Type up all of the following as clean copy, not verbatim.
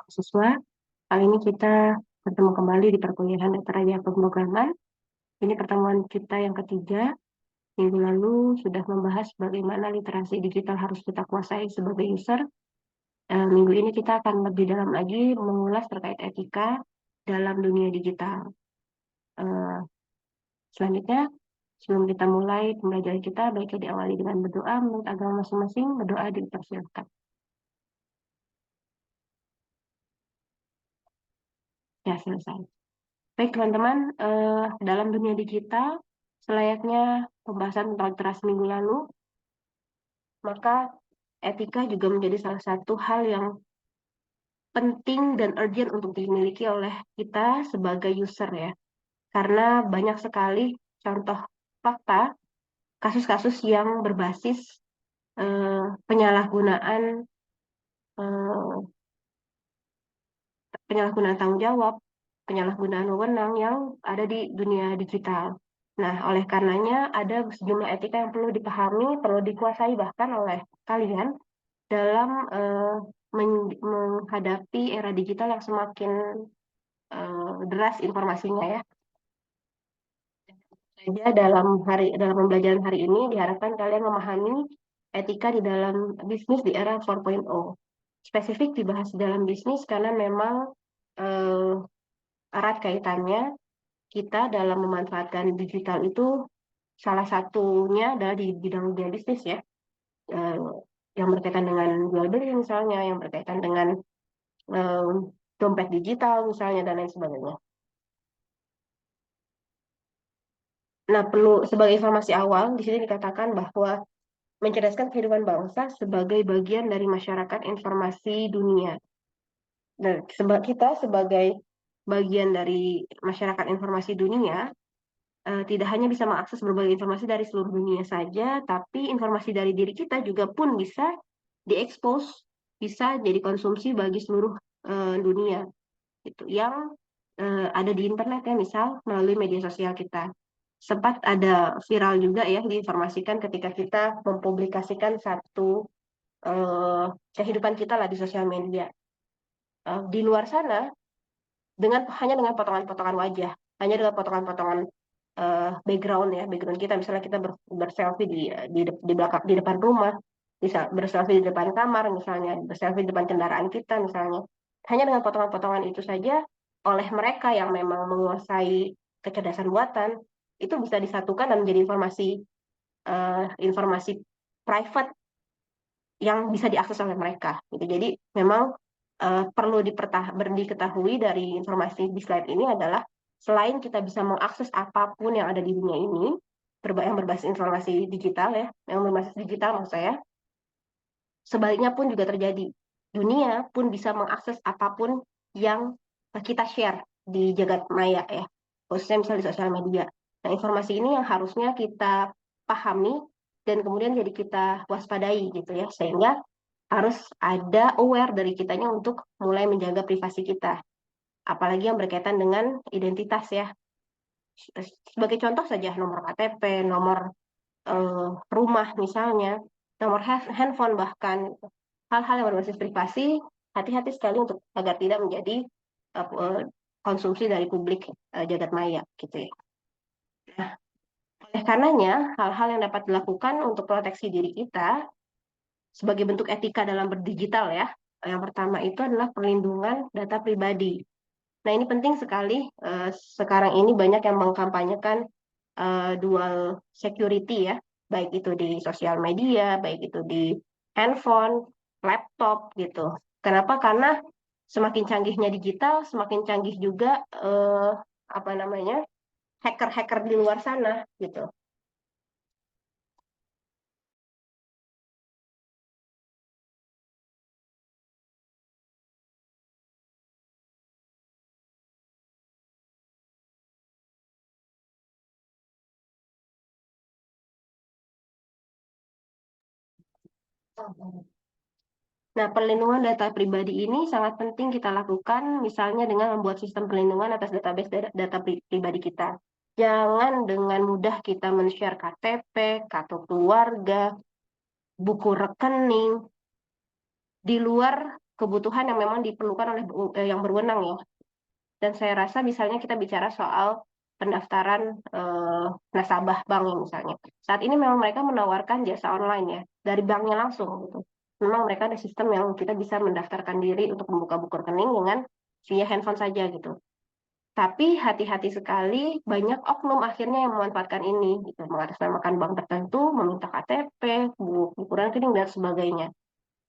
Siswa. Kali ini kita bertemu kembali di perkuliahan Data Raya Pemrograman. Ini pertemuan kita yang ketiga. Minggu lalu sudah membahas bagaimana literasi digital harus kita kuasai sebagai user. Minggu ini kita akan lebih dalam lagi mengulas terkait etika dalam dunia digital. Eh, Selanjutnya, sebelum kita mulai pembelajaran kita, baiknya diawali dengan berdoa menurut agama masing-masing. Berdoa dipersilakan. Ya, selesai. Baik teman-teman, dalam dunia digital, selayaknya pembahasan tentang literasi minggu lalu, maka etika juga menjadi salah satu hal yang penting dan urgent untuk dimiliki oleh kita sebagai user ya. Karena banyak sekali contoh fakta, kasus-kasus yang berbasis penyalahgunaan eh, penyalahgunaan tanggung jawab, penyalahgunaan wewenang yang ada di dunia digital. Nah, oleh karenanya ada sejumlah etika yang perlu dipahami, perlu dikuasai bahkan oleh kalian dalam menghadapi era digital yang semakin deras informasinya ya. Saja dalam pembelajaran hari ini diharapkan kalian memahami etika di dalam bisnis di era 4.0. Spesifik dibahas di dalam bisnis karena memang erat kaitannya kita dalam memanfaatkan digital itu salah satunya adalah di bidang dunia bisnis ya. Eh, yang berkaitan dengan jual beli misalnya, yang berkaitan dengan eh, dompet digital misalnya dan lain sebagainya. Nah, perlu sebagai informasi awal di sini dikatakan bahwa mencerdaskan kehidupan bangsa sebagai bagian dari masyarakat informasi dunia. Dan kita sebagai bagian dari masyarakat informasi dunia tidak hanya bisa mengakses berbagai informasi dari seluruh dunia saja, tapi informasi dari diri kita juga pun bisa diekspos, bisa jadi konsumsi bagi seluruh dunia. Itu yang ada di internet ya, misal melalui media sosial kita. Sempat ada viral juga ya diinformasikan ketika kita mempublikasikan satu eh, kehidupan kita lah di sosial media. Di luar sana hanya dengan potongan-potongan wajah, hanya dengan potongan-potongan background ya, background kita misalnya kita berselfie di belakang di depan rumah, bisa berselfie di depan kamar misalnya, berselfie di depan kendaraan kita misalnya. Hanya dengan potongan-potongan itu saja oleh mereka yang memang menguasai kecerdasan buatan itu bisa disatukan dan menjadi informasi private yang bisa diakses oleh mereka gitu. Jadi memang perlu diketahui dari informasi di slide ini adalah selain kita bisa mengakses apapun yang ada di dunia ini yang berbasis informasi digital ya, yang berbasis digital maksud saya, sebaliknya pun juga terjadi. Dunia pun bisa mengakses apapun yang kita share di jagat maya ya, khususnya misalnya di sosial media. Nah, informasi ini yang harusnya kita pahami dan kemudian jadi kita waspadai gitu ya, sehingga harus ada aware dari kitanya untuk mulai menjaga privasi kita. Apalagi yang berkaitan dengan identitas ya. Sebagai contoh saja nomor KTP, nomor rumah misalnya, nomor handphone bahkan hal-hal yang berbasis privasi, hati-hati sekali untuk agar tidak menjadi uh, konsumsi dari publik jagat maya gitu ya. Nah, oleh karenanya hal-hal yang dapat dilakukan untuk proteksi diri kita sebagai bentuk etika dalam berdigital ya. Yang pertama itu adalah perlindungan data pribadi. Nah, ini penting sekali. Sekarang ini banyak yang mengkampanyekan dual security ya, baik itu di sosial media, baik itu di handphone, laptop gitu. Kenapa? Karena semakin canggihnya digital, semakin canggih juga apa namanya hacker-hacker di luar sana gitu. Nah, perlindungan data pribadi ini sangat penting kita lakukan, misalnya dengan membuat sistem perlindungan atas database data pribadi kita. Jangan dengan mudah kita men-share KTP, kartu keluarga, buku rekening, di luar kebutuhan yang memang diperlukan oleh yang berwenang ya. Dan saya rasa misalnya kita bicara soal pendaftaran nasabah bank ya misalnya. Saat ini memang mereka menawarkan jasa online ya, dari banknya langsung gitu. Memang mereka ada sistem yang kita bisa mendaftarkan diri untuk membuka buku rekening dengan via handphone saja gitu. Tapi hati-hati sekali banyak oknum akhirnya yang memanfaatkan ini gitu, mengatasnamakan bank tertentu, meminta KTP, buku rekening dan sebagainya.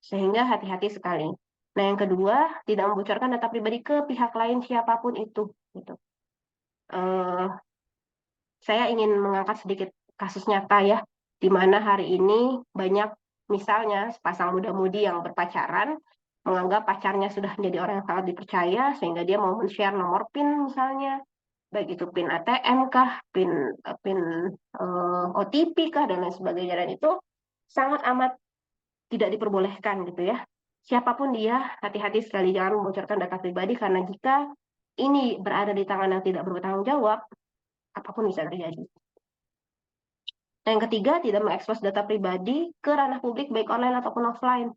Sehingga hati-hati sekali. Nah, yang kedua, tidak membocorkan data pribadi ke pihak lain siapapun itu gitu. Eh, saya ingin mengangkat sedikit kasus nyata ya, di mana hari ini banyak misalnya sepasang muda-mudi yang berpacaran, menganggap pacarnya sudah menjadi orang yang sangat dipercaya, sehingga dia mau men-share nomor PIN misalnya, baik itu PIN ATM kah, PIN OTP kah, dan lain sebagainya. Dan itu sangat amat tidak diperbolehkan gitu ya. Siapapun dia, hati-hati sekali jangan membocorkan data pribadi, karena jika ini berada di tangan yang tidak bertanggung jawab, apapun bisa terjadi. Nah, yang ketiga, tidak mengekspos data pribadi ke ranah publik baik online ataupun offline.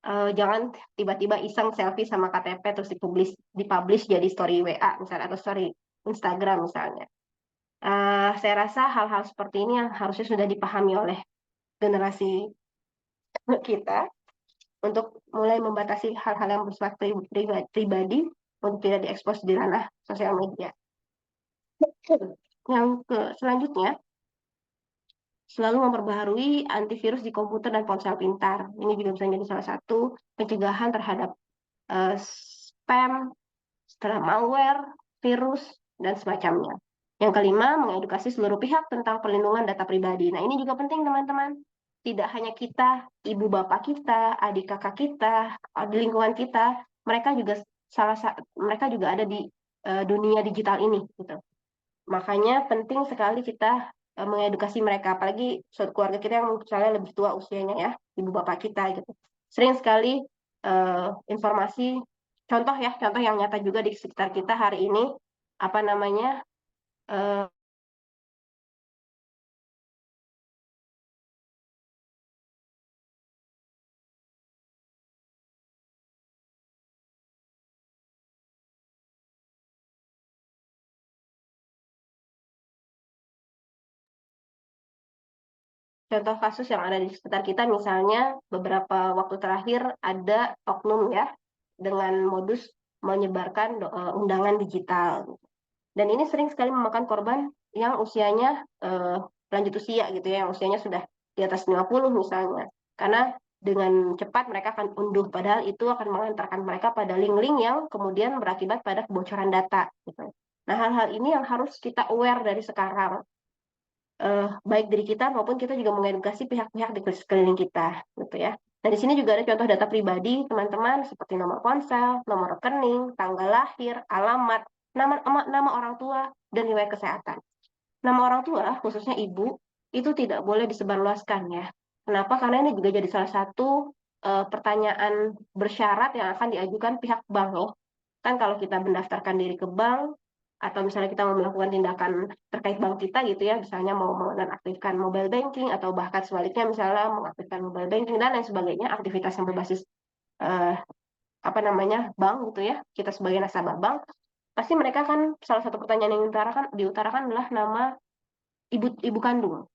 Jangan tiba-tiba iseng selfie sama KTP terus dipublish jadi story WA misalnya atau story Instagram misalnya. Saya rasa hal-hal seperti ini yang harusnya sudah dipahami oleh generasi kita untuk mulai membatasi hal-hal yang bersifat pribadi untuk tidak diekspos di ranah sosial media. Selanjutnya, selalu memperbaharui antivirus di komputer dan ponsel pintar. Ini juga bisa menjadi salah satu pencegahan terhadap spam, setelah malware, virus, dan semacamnya. Yang kelima, mengedukasi seluruh pihak tentang perlindungan data pribadi. Nah, ini juga penting, teman-teman. Tidak hanya kita, ibu bapak kita, adik kakak kita, di lingkungan kita, mereka juga ada di dunia digital ini, gitu. Makanya penting sekali kita mengedukasi mereka, apalagi suatu keluarga kita yang misalnya lebih tua usianya ya, ibu bapak kita gitu. Sering sekali informasi, contoh yang nyata juga di sekitar kita hari ini, apa namanya, uh, contoh kasus yang ada di sekitar kita, misalnya beberapa waktu terakhir ada oknum ya, dengan modus menyebarkan undangan digital. Dan ini sering sekali memakan korban yang usianya lanjut usia gitu ya, yang usianya sudah di atas 50 misalnya. Karena dengan cepat mereka akan unduh, padahal itu akan mengantarkan mereka pada link-link yang kemudian berakibat pada kebocoran data. Gitu. Nah, hal-hal ini yang harus kita aware dari sekarang. Baik diri kita maupun kita juga mengedukasi pihak-pihak di sekeliling kita. Gitu ya. Nah, di sini juga ada contoh data pribadi, teman-teman, seperti nomor ponsel, nomor rekening, tanggal lahir, alamat, nama orang tua, dan riwayat kesehatan. Nama orang tua, khususnya ibu, itu tidak boleh disebarluaskan ya. Kenapa? Karena ini juga jadi salah satu pertanyaan bersyarat yang akan diajukan pihak bank ya. Kan kalau kita mendaftarkan diri ke bank, atau misalnya kita mau melakukan tindakan terkait bank kita gitu ya, misalnya mau menonaktifkan mobile banking, atau bahkan sebaliknya misalnya mengaktifkan mobile banking dan lain sebagainya, aktivitas yang berbasis eh, apa namanya bank gitu ya, kita sebagai nasabah bank, pasti mereka kan salah satu pertanyaan yang diutarakan adalah nama ibu kandung.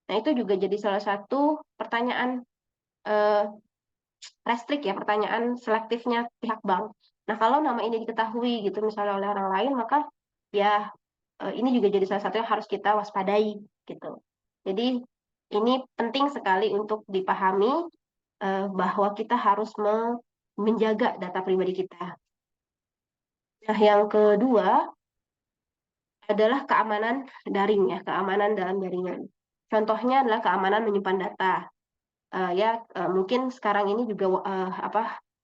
Nah, itu juga jadi salah satu pertanyaan eh, restrik ya, pertanyaan selektifnya pihak bank. Nah, kalau nama ini diketahui gitu misalnya oleh orang lain, maka ya ini juga jadi salah satu yang harus kita waspadai gitu. Jadi ini penting sekali untuk dipahami bahwa kita harus menjaga data pribadi kita. Nah, yang kedua adalah keamanan daring ya, keamanan dalam jaringan. Contohnya adalah keamanan menyimpan data. Mungkin sekarang ini juga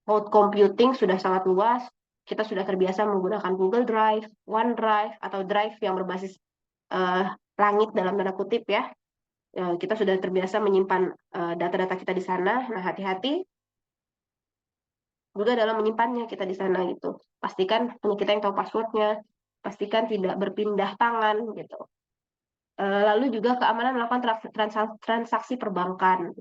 cloud computing sudah sangat luas. Kita sudah terbiasa menggunakan Google Drive, OneDrive, atau Drive yang berbasis uh, langit dalam tanda kutip ya. Kita sudah terbiasa menyimpan data-data kita di sana. Nah, hati-hati juga dalam menyimpannya kita di sana gitu. Pastikan punya kita yang tahu passwordnya, pastikan tidak berpindah tangan gitu. Lalu juga keamanan melakukan transaksi perbankan.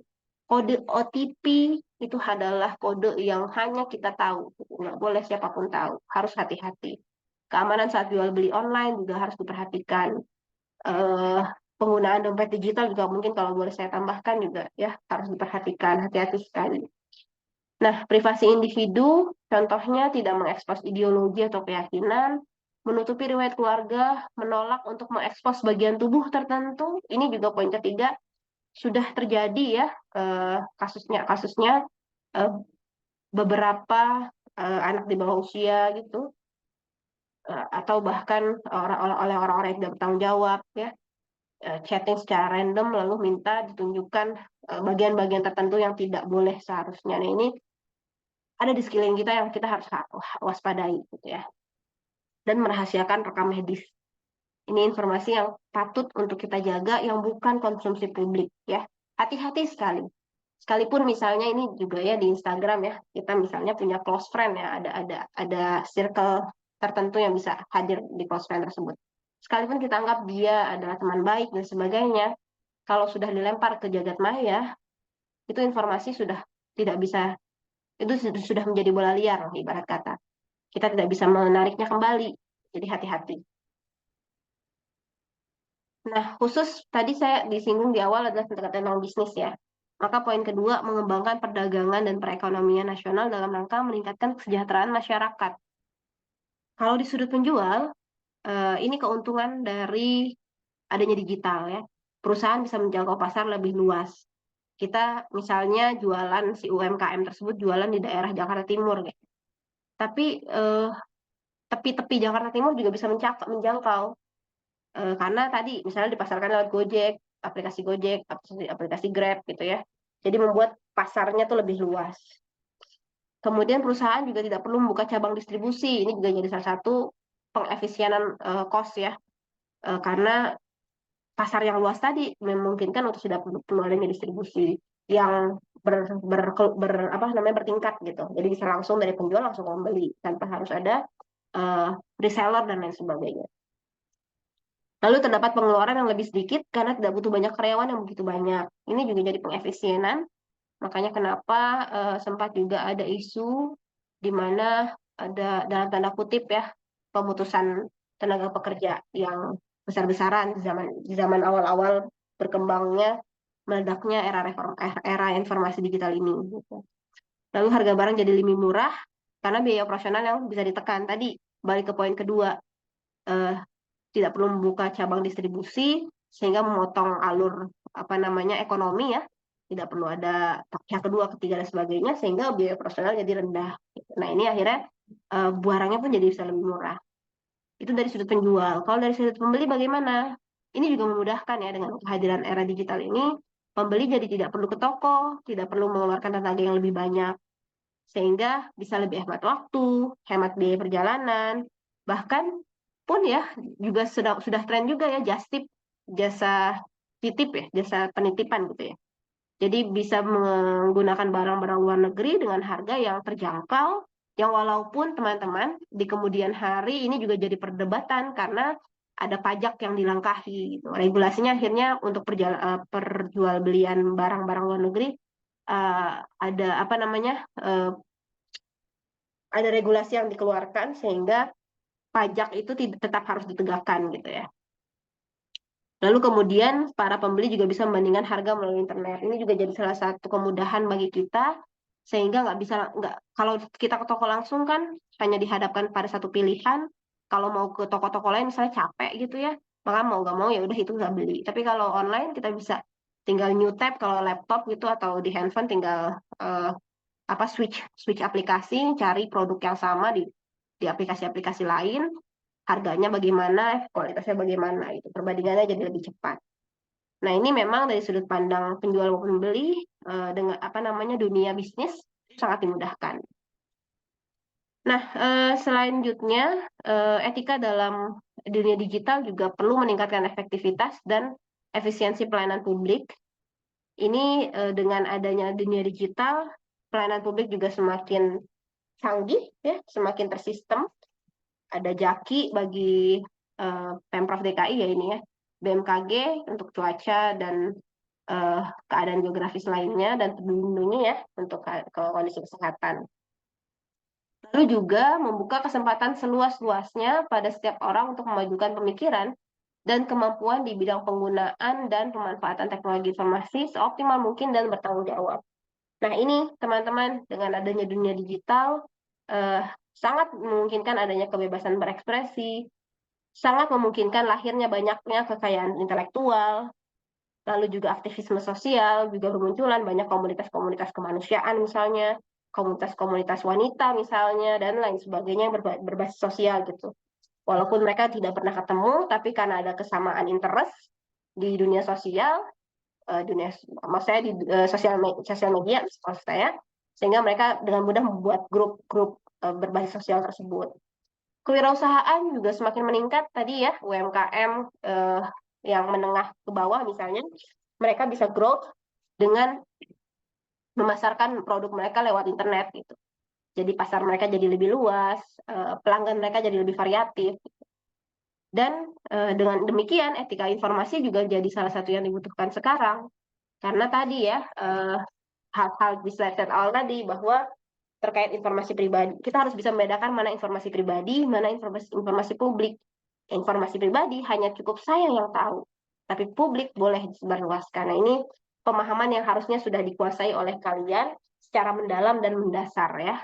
Kode OTP itu adalah kode yang hanya kita tahu, nggak boleh siapapun tahu, harus hati-hati. Keamanan saat jual beli online juga harus diperhatikan. Eh, Penggunaan dompet digital juga mungkin kalau boleh saya tambahkan juga ya harus diperhatikan, hati-hati sekali. Nah, privasi individu, contohnya tidak mengekspos ideologi atau keyakinan, menutupi riwayat keluarga, menolak untuk mengekspos bagian tubuh tertentu. Ini juga poin ketiga, sudah terjadi ya kasusnya eh, beberapa anak di bawah usia gitu, atau bahkan oleh orang-orang yang tidak bertanggung jawab ya, chatting secara random lalu minta ditunjukkan bagian-bagian tertentu yang tidak boleh seharusnya. Nah, ini ada di sekeliling kita yang kita harus waspadai gitu ya. Dan merahasiakan rekam medis. Ini informasi yang patut untuk kita jaga yang bukan konsumsi publik ya. Hati-hati sekali. Sekalipun misalnya ini juga ya di Instagram ya, kita misalnya punya close friend ya, ada circle tertentu yang bisa hadir di close friend tersebut. Sekalipun kita anggap dia adalah teman baik dan sebagainya, kalau sudah dilempar ke jagat maya, itu informasi sudah tidak bisa, itu sudah menjadi bola liar ibarat kata. Kita tidak bisa menariknya kembali. Jadi hati-hati. Nah, khusus tadi saya disinggung di awal adalah tentang bisnis ya. Maka poin kedua, mengembangkan perdagangan dan perekonomian nasional dalam rangka meningkatkan kesejahteraan masyarakat. Kalau di sudut penjual, ini keuntungan dari adanya digital ya. Perusahaan bisa menjangkau pasar lebih luas. Kita misalnya jualan si UMKM tersebut jualan di daerah Jakarta Timur gitu. Tapi tepi-tepi Jakarta Timur juga bisa menjangkau. Karena tadi misalnya dipasarkan lewat Gojek, aplikasi Grab gitu ya. Jadi membuat pasarnya tuh lebih luas. Kemudian perusahaan juga tidak perlu membuka cabang distribusi. Ini juga jadi salah satu pengefisienan cost ya. Karena pasar yang luas tadi memungkinkan untuk tidak perlu adanya distribusi yang apa namanya bertingkat gitu. Jadi bisa langsung dari penjual langsung membeli tanpa harus ada reseller dan lain sebagainya. Lalu terdapat pengeluaran yang lebih sedikit karena tidak butuh banyak karyawan yang begitu banyak. Ini juga jadi pengefisienan. Makanya kenapa sempat juga ada isu di mana ada dalam tanda kutip ya pemutusan tenaga pekerja yang besar-besaran di zaman awal-awal berkembangnya meledaknya era informasi digital ini. Gitu. Lalu harga barang jadi lebih murah karena biaya operasional yang bisa ditekan. Tadi balik ke poin kedua, eh, tidak perlu membuka cabang distribusi sehingga memotong alur apa namanya ekonomi ya, tidak perlu ada pihak kedua ketiga dan sebagainya sehingga biaya operasional jadi rendah. Nah ini akhirnya barangnya pun jadi bisa lebih murah. Itu dari sudut penjual. Kalau dari sudut pembeli bagaimana? Ini juga memudahkan ya dengan kehadiran era digital ini, pembeli jadi tidak perlu ke toko, tidak perlu mengeluarkan tenaga yang lebih banyak sehingga bisa lebih hemat waktu, hemat biaya perjalanan, bahkan pun ya juga sudah tren juga ya jasa titip ya, jasa penitipan gitu ya. Jadi bisa menggunakan barang-barang luar negeri dengan harga yang terjangkau, yang walaupun teman-teman di kemudian hari ini juga jadi perdebatan karena ada pajak yang dilangkahi gitu. Regulasinya akhirnya untuk perjualbelian barang-barang luar negeri ada apa namanya ada regulasi yang dikeluarkan sehingga pajak itu tetap harus ditegakkan gitu ya. Lalu kemudian para pembeli juga bisa membandingkan harga melalui internet. Ini juga jadi salah satu kemudahan bagi kita sehingga nggak kalau kita ke toko langsung kan hanya dihadapkan pada satu pilihan. Kalau mau ke toko-toko lain misalnya capek gitu ya, maka mau nggak mau ya udah itu nggak beli. Tapi kalau online kita bisa tinggal new tab kalau laptop gitu atau di handphone tinggal apa switch switch aplikasi cari produk yang sama di aplikasi-aplikasi lain, harganya bagaimana, kualitasnya bagaimana, itu perbandingannya jadi lebih cepat. Nah, ini memang dari sudut pandang penjual maupun pembeli dengan apa namanya dunia bisnis sangat dimudahkan. Nah, selanjutnya etika dalam dunia digital juga perlu meningkatkan efektivitas dan efisiensi pelayanan publik. Ini dengan adanya dunia digital, pelayanan publik juga semakin canggih, ya, semakin tersistem. Ada Jaki bagi Pemprov DKI ya ini ya, BMKG untuk cuaca dan keadaan geografis lainnya dan terlindungi ya untuk kondisi kesehatan. Lalu juga membuka kesempatan seluas-luasnya pada setiap orang untuk memajukan pemikiran dan kemampuan di bidang penggunaan dan pemanfaatan teknologi informasi seoptimal mungkin dan bertanggung jawab. Nah, ini teman-teman, dengan adanya dunia digital, eh, sangat memungkinkan adanya kebebasan berekspresi, sangat memungkinkan lahirnya banyaknya kekayaan intelektual, lalu juga aktivisme sosial, juga bermunculan banyak komunitas-komunitas kemanusiaan misalnya, komunitas-komunitas wanita misalnya, dan lain sebagainya yang berbasis sosial gitu. Walaupun mereka tidak pernah ketemu, tapi karena ada kesamaan interest di dunia sosial, dunia maksudnya di sosial media maksud saya, sehingga mereka dengan mudah membuat grup-grup berbasis sosial tersebut. Kewirausahaan juga semakin meningkat tadi ya, UMKM yang menengah ke bawah misalnya, mereka bisa growth dengan memasarkan produk mereka lewat internet gitu. Jadi pasar mereka jadi lebih luas, pelanggan mereka jadi lebih variatif. Dan dengan demikian etika informasi juga jadi salah satu yang dibutuhkan sekarang. Karena tadi ya, hal-hal di slide awal tadi bahwa terkait informasi pribadi, kita harus bisa membedakan mana informasi pribadi, mana informasi publik. Informasi pribadi hanya cukup saya yang tahu, tapi publik boleh disebarluaskan. Nah, ini pemahaman yang harusnya sudah dikuasai oleh kalian secara mendalam dan mendasar ya.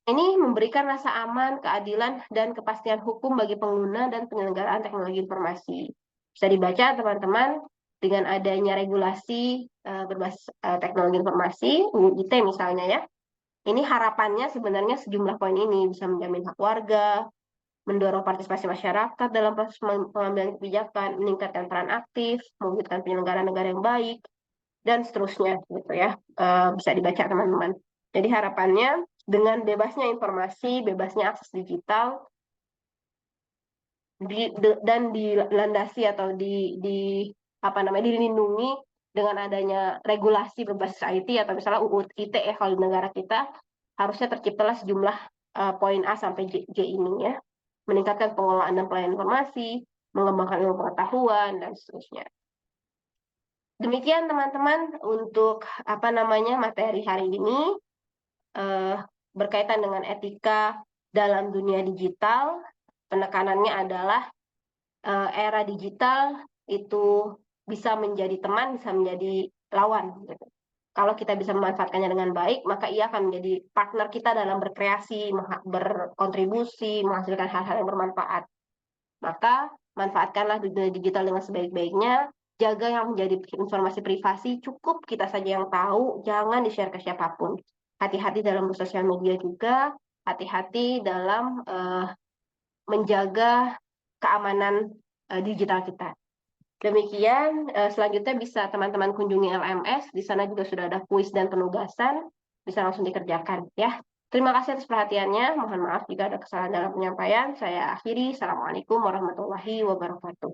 Ini memberikan rasa aman, keadilan, dan kepastian hukum bagi pengguna dan penyelenggaraan teknologi informasi. Bisa dibaca teman-teman dengan adanya regulasi berbasis teknologi informasi, UU ITE misalnya ya. Ini harapannya sebenarnya sejumlah poin ini bisa menjamin hak warga, mendorong partisipasi masyarakat dalam proses pengambilan kebijakan, meningkatkan peran aktif, mewujudkan penyelenggaraan negara yang baik, dan seterusnya gitu ya. Bisa dibaca teman-teman. Jadi harapannya dengan bebasnya informasi, bebasnya akses digital, dan dilandasi atau apa namanya dilindungi dengan adanya regulasi berbasis IT atau misalnya UU ITE ya kalau di negara kita, harusnya terciptalah sejumlah poin A sampai G ini ya, meningkatkan pengelolaan dan pelayanan informasi, mengembangkan ilmu pengetahuan dan seterusnya. Demikian teman-teman untuk apa namanya materi hari ini berkaitan dengan etika dalam dunia digital. Penekanannya adalah era digital itu bisa menjadi teman, bisa menjadi lawan. Gitu. Kalau kita bisa memanfaatkannya dengan baik, maka ia akan menjadi partner kita dalam berkreasi, berkontribusi, menghasilkan hal-hal yang bermanfaat. Maka manfaatkanlah dunia digital dengan sebaik-baiknya, jaga yang menjadi informasi privasi, cukup kita saja yang tahu, jangan di-share ke siapapun. Hati-hati dalam bersosial media juga, hati-hati dalam menjaga keamanan digital kita. Demikian, selanjutnya bisa teman-teman kunjungi LMS, di sana juga sudah ada kuis dan penugasan, bisa langsung dikerjakan ya. Terima kasih atas perhatiannya, mohon maaf jika ada kesalahan dalam penyampaian. Saya akhiri, Assalamualaikum warahmatullahi wabarakatuh.